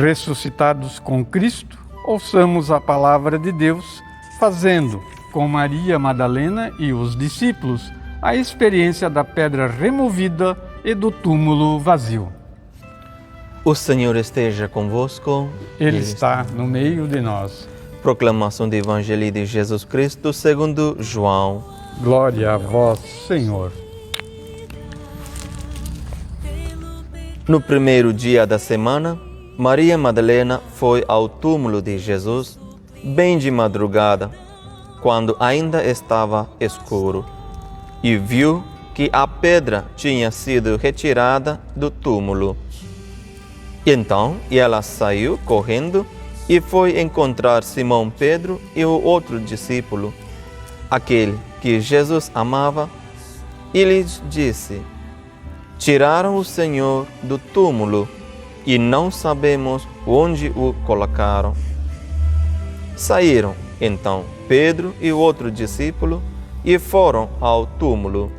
Ressuscitados com Cristo, ouçamos a palavra de Deus, fazendo, com Maria Madalena e os discípulos, a experiência da pedra removida e do túmulo vazio. O Senhor esteja convosco. Ele está no meio de nós. Proclamação do Evangelho de Jesus Cristo segundo João. Glória a vós, Senhor. No primeiro dia da semana, Maria Madalena foi ao túmulo de Jesus, bem de madrugada, quando ainda estava escuro, e viu que a pedra tinha sido retirada do túmulo. Então ela saiu correndo e foi encontrar Simão Pedro e o outro discípulo, aquele que Jesus amava, e lhes disse: Tiraram o Senhor do túmulo e não sabemos onde o colocaram. Saíram então Pedro e o outro discípulo e foram ao túmulo.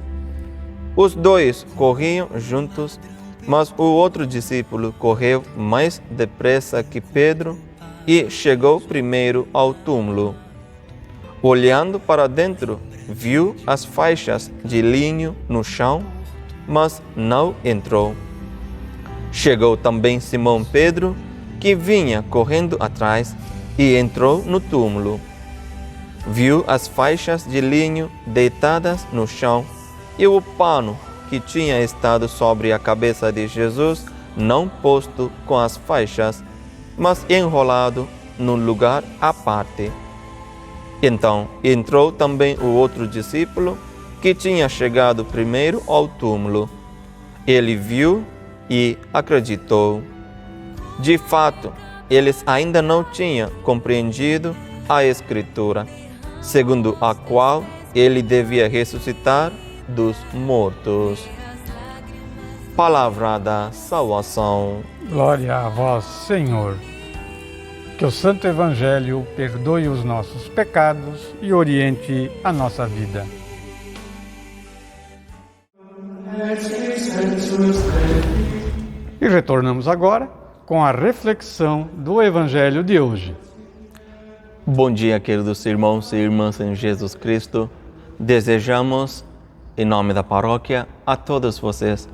Os dois corriam juntos, mas o outro discípulo correu mais depressa que Pedro e chegou primeiro ao túmulo. Olhando para dentro, viu as faixas de linho no chão, mas não entrou. Chegou também Simão Pedro, que vinha correndo atrás, e entrou no túmulo. Viu as faixas de linho deitadas no chão e o pano que tinha estado sobre a cabeça de Jesus, não posto com as faixas, mas enrolado num lugar à parte. Então entrou também o outro discípulo, que tinha chegado primeiro ao túmulo. Ele viu e acreditou. De fato, eles ainda não tinham compreendido a Escritura, segundo a qual ele devia ressuscitar dos mortos. Palavra da salvação. Glória a vós, Senhor. Que o Santo Evangelho perdoe os nossos pecados e oriente a nossa vida. E retornamos agora com a reflexão do Evangelho de hoje. Bom dia, queridos irmãos e irmãs em Jesus Cristo. Desejamos, em nome da paróquia, a todos vocês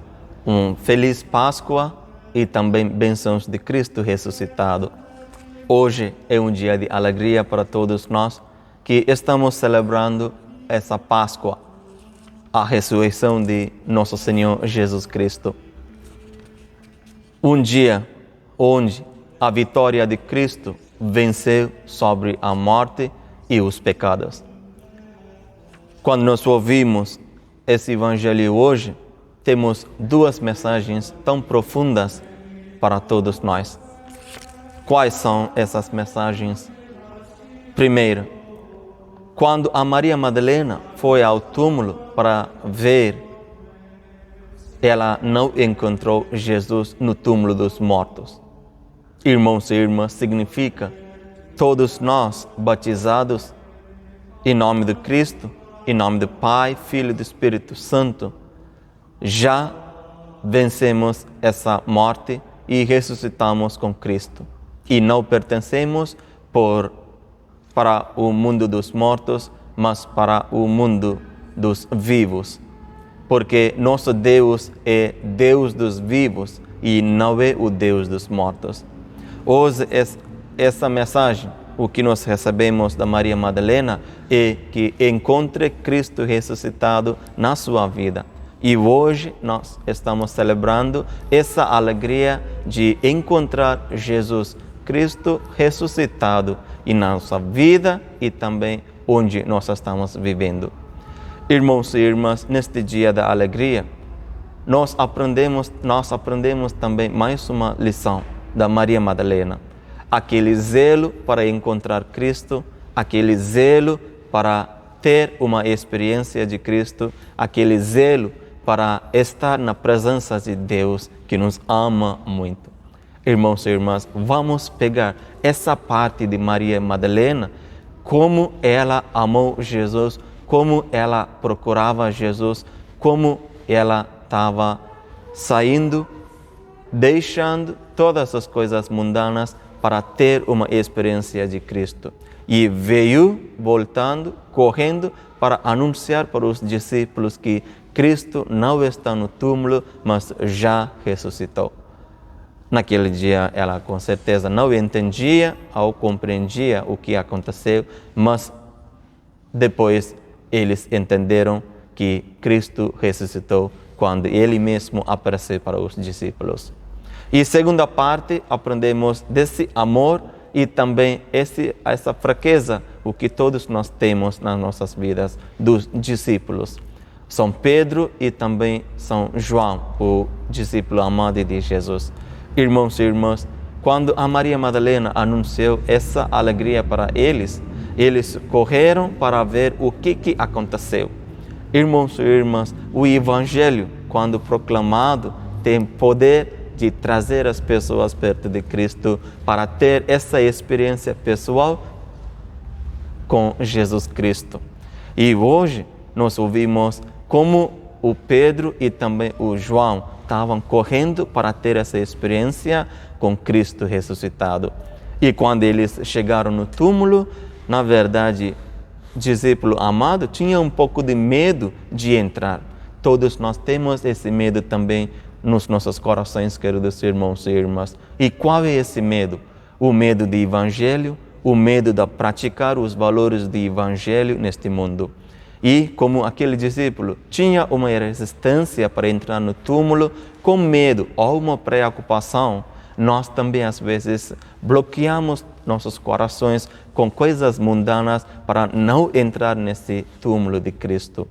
feliz Páscoa e também bênçãos de Cristo ressuscitado. Hoje é um dia de alegria para todos nós que estamos celebrando essa Páscoa, a ressurreição de nosso Senhor Jesus Cristo. Um dia onde a vitória de Cristo venceu sobre a morte e os pecados. Quando nós ouvimos esse Evangelho hoje, temos duas mensagens tão profundas para todos nós. Quais são essas mensagens? Primeiro, quando a Maria Madalena foi ao túmulo para ver, ela não encontrou Jesus no túmulo dos mortos. Irmãos e irmãs, significa todos nós batizados em nome de Cristo, em nome do Pai, Filho e do Espírito Santo, já vencemos essa morte e ressuscitamos com Cristo. E não pertencemos para o mundo dos mortos, mas para o mundo dos vivos. Porque nosso Deus é Deus dos vivos e não é o Deus dos mortos. Hoje, essa mensagem, o que nós recebemos da Maria Madalena, é que encontre Cristo ressuscitado na sua vida. E hoje nós estamos celebrando essa alegria de encontrar Jesus Cristo ressuscitado em nossa vida e também onde nós estamos vivendo. Irmãos e irmãs, neste dia da alegria, nós aprendemos também mais uma lição da Maria Madalena. Aquele zelo para encontrar Cristo, aquele zelo para ter uma experiência de Cristo, aquele zelo para estar na presença de Deus que nos ama muito. Irmãos e irmãs, vamos pegar essa parte de Maria Madalena, como ela amou Jesus, como ela procurava Jesus, como ela estava saindo deixando todas as coisas mundanas para ter uma experiência de Cristo. E veio voltando, correndo, para anunciar para os discípulos que Cristo não está no túmulo, mas já ressuscitou. Naquele dia, ela com certeza não entendia ou compreendia o que aconteceu, mas depois eles entenderam que Cristo ressuscitou quando Ele mesmo apareceu para os discípulos. E segunda parte, aprendemos desse amor e também essa fraqueza, o que todos nós temos nas nossas vidas, dos discípulos. São Pedro e também São João, o discípulo amado de Jesus. Irmãos e irmãs, quando a Maria Madalena anunciou essa alegria para eles correram para ver o que aconteceu. Irmãos e irmãs, o Evangelho, quando proclamado, tem poder de trazer as pessoas perto de Cristo para ter essa experiência pessoal com Jesus Cristo. E hoje nós ouvimos como o Pedro e também o João estavam correndo para ter essa experiência com Cristo ressuscitado. E quando eles chegaram no túmulo, na verdade, o discípulo amado tinha um pouco de medo de entrar. Todos nós temos esse medo também nos nossos corações, queridos irmãos e irmãs. E qual é esse medo? O medo do Evangelho, o medo de praticar os valores do Evangelho neste mundo. E como aquele discípulo tinha uma resistência para entrar no túmulo, com medo ou uma preocupação, nós também às vezes bloqueamos nossos corações com coisas mundanas para não entrar nesse túmulo de Cristo.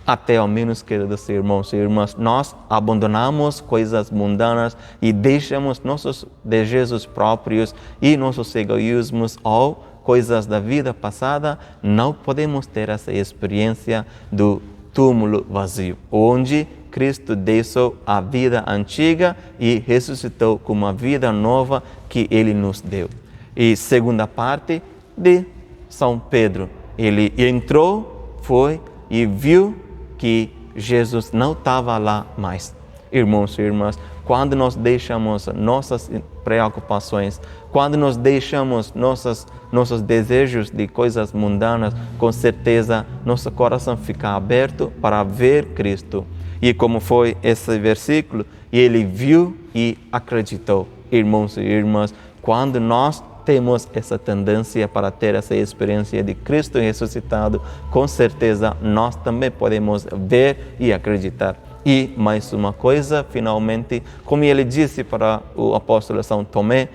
Até ao menos, queridos irmãos e irmãs, nós abandonamos coisas mundanas e deixamos nossos desejos próprios e nossos egoísmos ou coisas da vida passada, não podemos ter essa experiência do túmulo vazio, onde Cristo deixou a vida antiga e ressuscitou com uma vida nova que Ele nos deu. E segunda parte de São Pedro, ele entrou, foi e viu que Jesus não estava lá mais. Irmãos e irmãs, quando nós deixamos nossas preocupações, quando nós deixamos nossos desejos de coisas mundanas, com certeza nosso coração fica aberto para ver Cristo. E como foi esse versículo, ele viu e acreditou. Irmãos e irmãs, quando nós temos essa tendência para ter essa experiência de Cristo ressuscitado, com certeza nós também podemos ver e acreditar. E mais uma coisa, finalmente, como ele disse para o apóstolo São Tomé,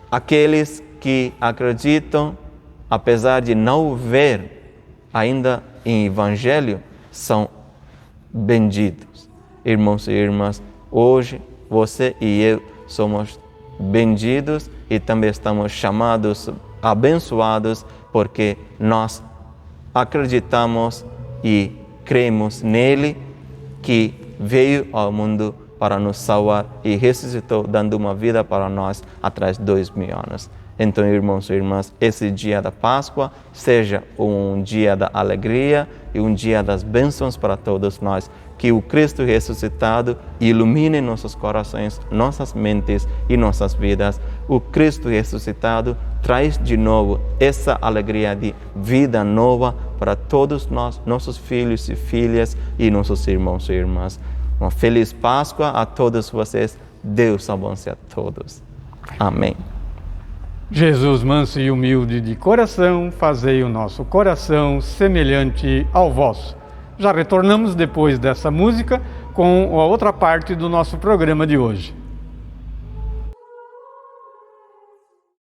aqueles que acreditam, apesar de não ver ainda em Evangelho, são benditos. Irmãos e irmãs, hoje você e eu somos benditos e também estamos chamados, abençoados, porque nós acreditamos e cremos nele, que veio ao mundo para nos salvar e ressuscitou, dando uma vida para nós atrás de 2000 anos. Então, irmãos e irmãs, esse dia da Páscoa seja um dia da alegria e um dia das bênçãos para todos nós. Que o Cristo ressuscitado ilumine nossos corações, nossas mentes e nossas vidas. O Cristo ressuscitado traz de novo essa alegria de vida nova para todos nós, nossos filhos e filhas e nossos irmãos e irmãs. Uma feliz Páscoa a todos vocês. Deus abençoe a todos. Amém. Jesus, manso e humilde de coração, fazei o nosso coração semelhante ao vosso. Já retornamos depois dessa música com a outra parte do nosso programa de hoje.